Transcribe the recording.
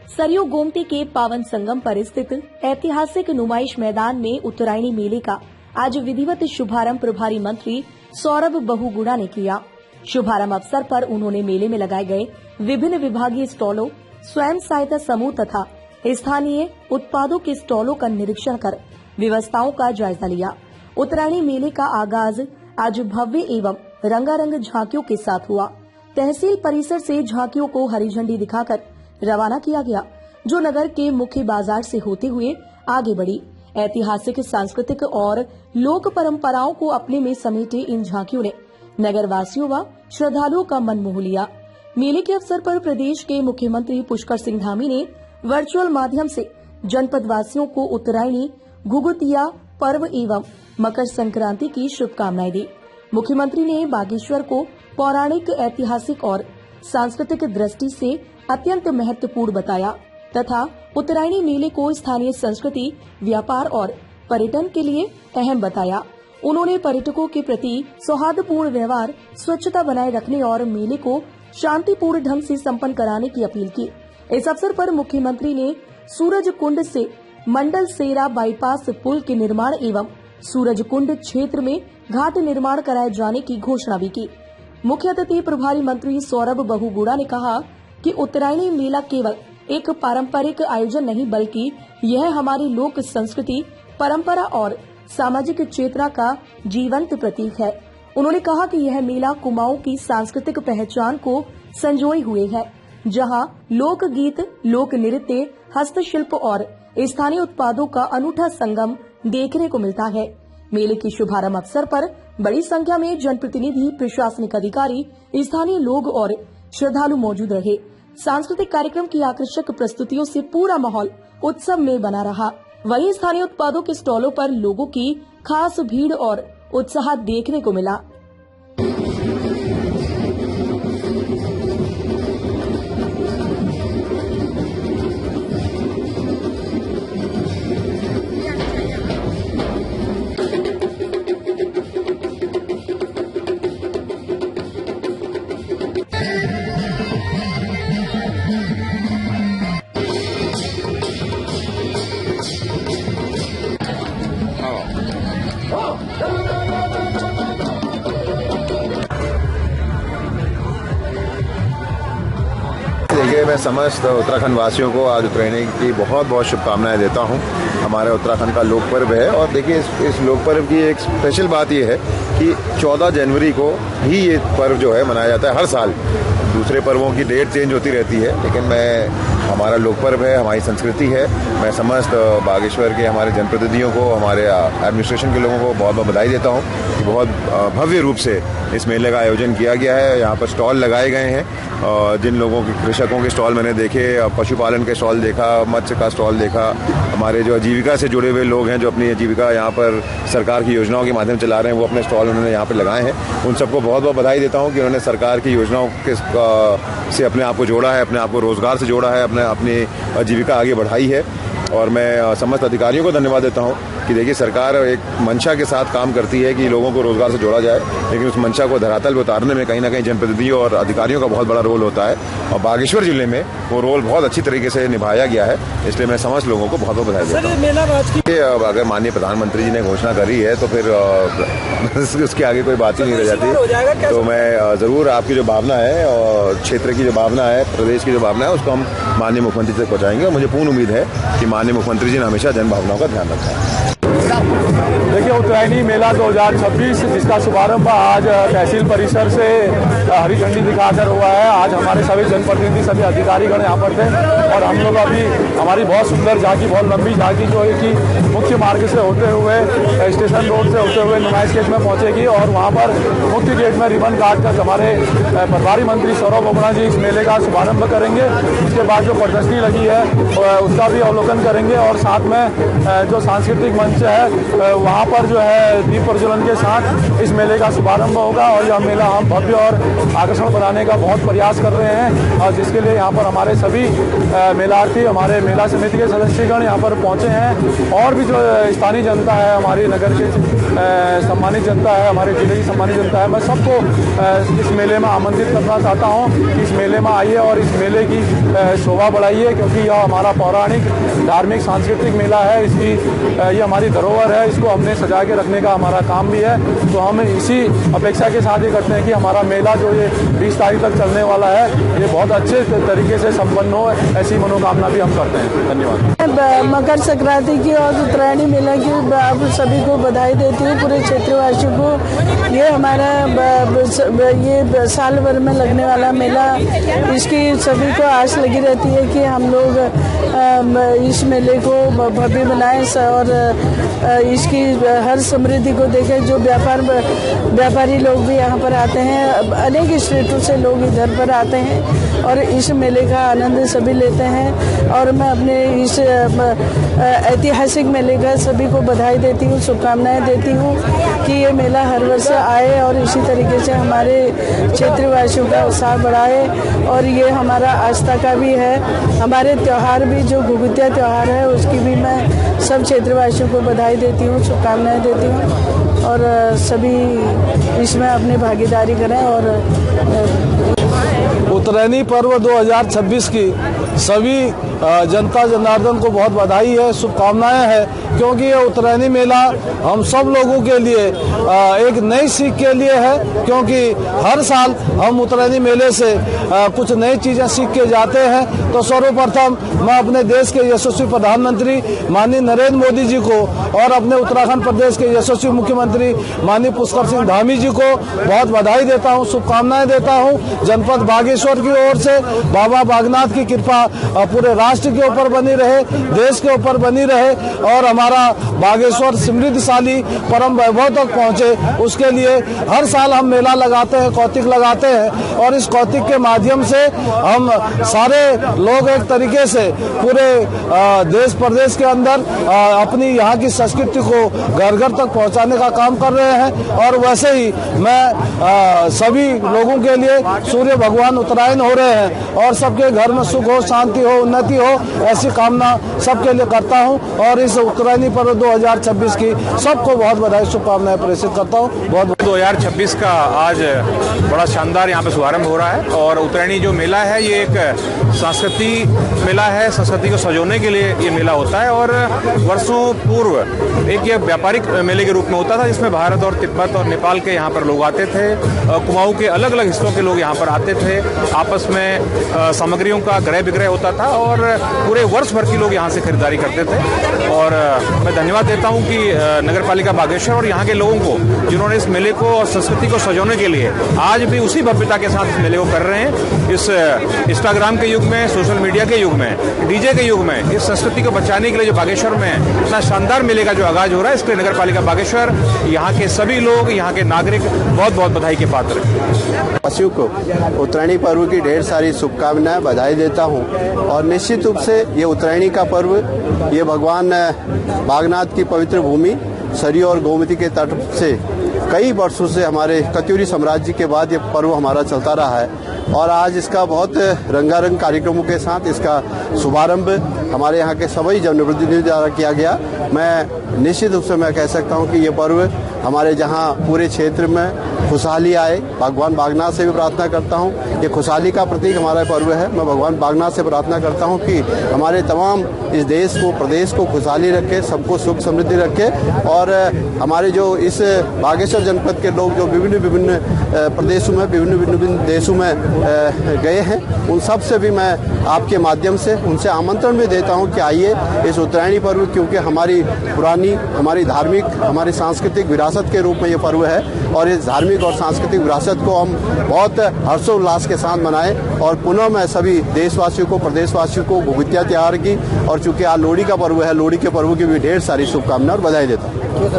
सरयू गोमती के पावन संगम पर स्थित ऐतिहासिक नुमाइश मैदान में उत्तरायणी मेले का आज विधिवत शुभारंभ प्रभारी मंत्री सौरभ बहुगुणा ने किया। शुभारंभ अवसर पर उन्होंने मेले में लगाए गए विभिन्न विभागीय स्टॉलों, स्वयं सहायता समूह तथा स्थानीय उत्पादों के स्टॉलों का निरीक्षण कर व्यवस्थाओं का जायजा लिया। उत्तरायणी मेले का आगाज आज भव्य एवं रंगारंग झांकियों के साथ हुआ। तहसील परिसर से झांकियों को हरी झंडी दिखाकर रवाना किया गया, जो नगर के मुख्य बाजार से होते हुए आगे बढ़ी। ऐतिहासिक, सांस्कृतिक और लोक परंपराओं को अपने में समेटे इन झांकियों ने नगर वासियों व श्रद्धालुओं का मन मोह लिया। मेले के अवसर पर प्रदेश के मुख्यमंत्री पुष्कर सिंह धामी ने वर्चुअल माध्यम से जनपद वासियों को उत्तरायणी, घुघुतिया पर्व एवं मकर संक्रांति की शुभकामनाएं दी। मुख्यमंत्री ने बागेश्वर को पौराणिक, ऐतिहासिक और सांस्कृतिक दृष्टि से अत्यंत महत्वपूर्ण बताया तथा उत्तरायणी मेले को स्थानीय संस्कृति, व्यापार और पर्यटन के लिए अहम बताया। उन्होंने पर्यटकों के प्रति सौहार्दपूर्ण व्यवहार, स्वच्छता बनाए रखने और मेले को शांतिपूर्ण ढंग से संपन्न कराने की अपील की। इस अवसर पर मुख्यमंत्री ने सूरज कुंड से मंडल सेरा बाईपास पुल के निर्माण एवं सूरज कुंड क्षेत्र में घाट निर्माण कराए जाने की घोषणा भी की। मुख्य अतिथि प्रभारी मंत्री सौरभ बहुगुणा ने कहा कि उत्तरायणी मेला केवल एक पारंपरिक आयोजन नहीं, बल्कि यह हमारी लोक संस्कृति, परंपरा और सामाजिक चेतना का जीवंत प्रतीक है। उन्होंने कहा कि यह मेला कुमाऊं की सांस्कृतिक पहचान को संजोए हुए है, जहां लोक गीत, लोक नृत्य, हस्तशिल्प और स्थानीय उत्पादों का अनूठा संगम देखने को मिलता है। मेले की शुभारंभ अवसर पर बड़ी संख्या में जनप्रतिनिधि, प्रशासनिक अधिकारी, स्थानीय लोग और श्रद्धालु मौजूद रहे। सांस्कृतिक कार्यक्रम की आकर्षक प्रस्तुतियों से पूरा माहौल उत्सव में बना रहा। वहीं स्थानीय उत्पादों के स्टॉलों पर लोगों की खास भीड़ और उत्साह देखने को मिला। देखिए, मैं समस्त उत्तराखंड वासियों को आज उत्तरायणी की बहुत बहुत शुभकामनाएं देता हूं। हमारे उत्तराखंड का लोक पर्व है और देखिए इस लोक पर्व की एक स्पेशल बात यह है कि 14 जनवरी को ही ये पर्व जो है मनाया जाता है हर साल। दूसरे पर्वों की डेट चेंज होती रहती है, लेकिन हमारा लोक पर्व है, हमारी संस्कृति है। मैं समस्त बागेश्वर के हमारे जनप्रतिनिधियों को, हमारे एडमिनिस्ट्रेशन के लोगों को बहुत बहुत बधाई देता हूँ कि बहुत भव्य रूप से इस मेले का आयोजन किया गया है। यहाँ पर स्टॉल लगाए गए हैं। जिन लोगों के, कृषकों के स्टॉल मैंने देखे, पशुपालन के स्टॉल देखा, मत्स्य का स्टॉल देखा, हमारे जो आजीविका से जुड़े हुए लोग हैं जो अपनी आजीविका यहाँ पर सरकार की योजनाओं के माध्यम चला रहे हैं, वो अपने स्टॉल उन्होंने यहाँ पर लगाए हैं। उन सबको बहुत बहुत बधाई देता हूँ कि उन्होंने सरकार की योजनाओं से अपने आप को जोड़ा है, अपने आप को रोजगार से जोड़ा है, अपनी आजीविका आगे बढ़ाई है। और मैं समस्त अधिकारियों को धन्यवाद देता हूं कि देखिए सरकार एक मंशा के साथ काम करती है कि लोगों को रोजगार से जोड़ा जाए, लेकिन उस मंशा को धरातल पर उतारने में कहीं ना कहीं जनप्रतिनिधियों और अधिकारियों का बहुत बड़ा रोल होता है और बागेश्वर जिले में वो रोल बहुत अच्छी तरीके से निभाया गया है। इसलिए मैं समस्त लोगों को बहुत बहुत बधाई देता हूँ। अगर माननीय प्रधानमंत्री जी ने घोषणा करी है तो फिर उसके आगे कोई बात ही नहीं रह जाती। तो मैं जरूर आपकी जो भावना है और क्षेत्र की जो भावना है, प्रदेश की जो भावना है, उसको हम माननीय मुख्यमंत्री तक पहुँचाएंगे और मुझे पूर्ण उम्मीद है कि माननीय मुख्यमंत्री जी ने हमेशा जन भावनाओं का ध्यान रखा है। देखिए, उत्तरायणी मेला 2026 जिसका शुभारंभ आज तहसील परिसर से हरी झंडी दिखाकर हुआ है। आज हमारे सभी जनप्रतिनिधि, सभी अधिकारीगण यहाँ पर थे और हम लोग अभी हमारी बहुत सुंदर झांकी, बहुत लंबी झांकी जो है कि मुख्य मार्ग से होते हुए स्टेशन रोड से होते हुए नुमाइश गेट में पहुंचेगी और वहाँ पर मुख्य गेट में रिबन काट कर हमारे प्रभारी मंत्री सौरभ बहुगुणा जी इस मेले का शुभारंभ करेंगे। उसके बाद जो प्रदर्शनी लगी है उसका भी अवलोकन करेंगे और साथ में जो सांस्कृतिक मंच है है वहाँ पर जो है दीप प्रज्वलन के साथ इस मेले का शुभारंभ होगा और यह मेला हम भव्य और आकर्षण बनाने का बहुत प्रयास कर रहे हैं और जिसके लिए यहाँ पर हमारे सभी मेलार्थी, हमारे मेला समिति के सदस्यगण यहाँ पर पहुँचे हैं और भी जो स्थानीय जनता है, हमारी नगर की सम्मानित जनता है, हमारे जिले की सम्मानित जनता है, मैं सबको इस मेले में आमंत्रित करना चाहता हूँ कि इस मेले में आइए और इस मेले की शोभा बढ़ाइए, क्योंकि यह हमारा पौराणिक धार्मिक सांस्कृतिक मेला है। इसकी ये हमारी धरोहर है, इसको हमने सजा के रखने का हमारा काम भी है। तो हम इसी अपेक्षा के साथ ही करते हैं कि हमारा मेला जो ये 20 तारीख तक चलने वाला है ये बहुत अच्छे तरीके से संपन्न हो, ऐसी मनोकामना भी हम करते हैं। धन्यवाद। मकर संक्रांति की और उत्तरायणी मेला की आप सभी को बधाई देती हूँ, पूरे क्षेत्रवासियों को। ये हमारा ये साल भर में लगने वाला मेला, इसकी सभी को आस लगी रहती है कि हम लोग इस मेले को भव्य बनाएं और इसकी हर समृद्धि को देखें। जो व्यापारी लोग भी यहाँ पर आते हैं, अनेक स्टेटों से लोग इधर पर आते हैं और इस मेले का आनंद सभी लेते हैं। और मैं अपने इस ऐतिहासिक मेले का सभी को बधाई देती हूँ, शुभकामनाएं देती हूँ कि ये मेला हर वर्ष आए और इसी तरीके से हमारे क्षेत्रवासियों का उत्साह बढ़ाए। और ये हमारा आस्था का भी है, हमारे त्यौहार भी जो घुघुतिया त्यौहार है उसकी भी मैं सब क्षेत्रवासियों को बधाई देती हूँ, शुभकामनाएं देती हूँ और सभी इसमें अपनी भागीदारी करें। और उत्तरायणी पर्व 2026 की सभी जनता जनार्दन को बहुत बधाई है, शुभकामनाएं हैं, क्योंकि ये उत्तरायणी मेला हम सब लोगों के लिए एक नई सीख के लिए है, क्योंकि हर साल हम उत्तरायणी मेले से कुछ नई चीजें सीख के जाते हैं। तो सर्वप्रथम मैं अपने देश के यशस्वी प्रधानमंत्री माननीय नरेंद्र मोदी जी को और अपने उत्तराखंड प्रदेश के यशस्वी मुख्यमंत्री माननीय पुष्कर सिंह धामी जी को बहुत बधाई देता हूँ, शुभकामनाएं देता हूँ। जनपद बागेश्वर की ओर से बाबा बागनाथ की कृपा पूरे राष्ट्र के ऊपर बनी रहे, देश के ऊपर बनी रहे और हमारा बागेश्वर समृद्धशाली परम वैभव तक पहुंचे, उसके लिए हर साल हम मेला लगाते हैं, कौतिक लगाते हैं और इस कौतिक के माध्यम से हम सारे लोग एक तरीके से पूरे देश प्रदेश के अंदर अपनी यहाँ की संस्कृति को घर घर तक पहुँचाने का काम कर रहे हैं। और वैसे ही मैं सभी लोगों के लिए सूर्य भगवान उत्तरायण हो रहे हैं और सबके घर में सुख हो, शांति हो, उन्नति हो, ऐसी कामना सबके लिए करता हूं। और इस उत्तरायणी पर्व 2026 की सबको बहुत बधाई, शुभकामनाएं प्रेषित करता हूं। बहुत 2026 का आज बड़ा शानदार यहाँ पे शुभारंभ हो रहा है और उत्तरायणी जो मेला है ये एक संस्कृति मेला है, संस्कृति को सजोने के लिए ये मेला होता है। और वर्षों पूर्व एक ये व्यापारिक मेले के रूप में होता था, जिसमें भारत और तिब्बत और नेपाल के यहाँ पर लोग आते थे, कुमाऊं के अलग अलग हिस्सों के लोग यहाँ पर आते थे, आपस में सामग्रियों का क्रय विक्रय होता था और पूरे वर्ष भर के लोग यहाँ से खरीदारी करते थे। और मैं धन्यवाद देता हूँ कि नगर पालिका बागेश्वर और यहाँ के लोगों को, जिन्होंने इस मेले को और संस्कृति को सजोने के लिए आज भी उसी भव्यता के साथ इस मेले को कर रहे हैं। इस इंस्टाग्राम के युग में, सोशल मीडिया के युग में, डीजे के युग में इस संस्कृति को बचाने के लिए जो बागेश्वर में इतना शानदार मेले का जो आगाज हो रहा है, इसके नगर पालिका बागेश्वर, यहाँ के सभी लोग, यहाँ के नागरिक बहुत बहुत बधाई के पात्र हैं। वासियों को उत्तरायणी पर्व की ढेर सारी शुभकामनाएं, बधाई देता हूं। और निश्चित रूप से ये उत्तरायणी का पर्व ये भगवान बागनाथ की पवित्र भूमि सरयू और गोमती के तट से कई वर्षों से हमारे कत्यूरी साम्राज्य के बाद ये पर्व हमारा चलता रहा है और आज इसका बहुत रंगारंग कार्यक्रमों के साथ इसका शुभारंभ हमारे यहाँ के सभी जनप्रतिनिधियों द्वारा किया गया। मैं निश्चित रूप से मैं कह सकता हूँ कि ये पर्व हमारे जहाँ पूरे क्षेत्र में खुशहाली आए, भगवान बागनाथ से भी प्रार्थना करता हूँ। ये खुशहाली का प्रतीक हमारा पर्व है। मैं भगवान बागनाथ से प्रार्थना करता हूँ कि हमारे तमाम इस देश को, प्रदेश को खुशहाली रखे, सबको सुख समृद्धि रखे। और हमारे जो इस बागेश्वर जनपद के लोग जो विभिन्न प्रदेशों में, विभिन्न देशों में गए हैं, उन सब से भी मैं आपके माध्यम से उनसे आमंत्रण भी देता हूँ कि आइए इस उत्तरायणी पर्व, क्योंकि हमारी पुरानी, हमारी धार्मिक, हमारी सांस्कृतिक विरासत के रूप में ये पर्व है और इस धार्मिक और सांस्कृतिक विरासत को हम बहुत हर्षोल्लास के साथ मनाएं। और पुनः मैं सभी देशवासियों को, प्रदेशवासियों को घुघुतिया त्योहार की और चूंकि आज लोहड़ी का पर्व है, लोहड़ी के पर्व की भी ढेर सारी शुभकामनाएं और बधाई देता हूँ।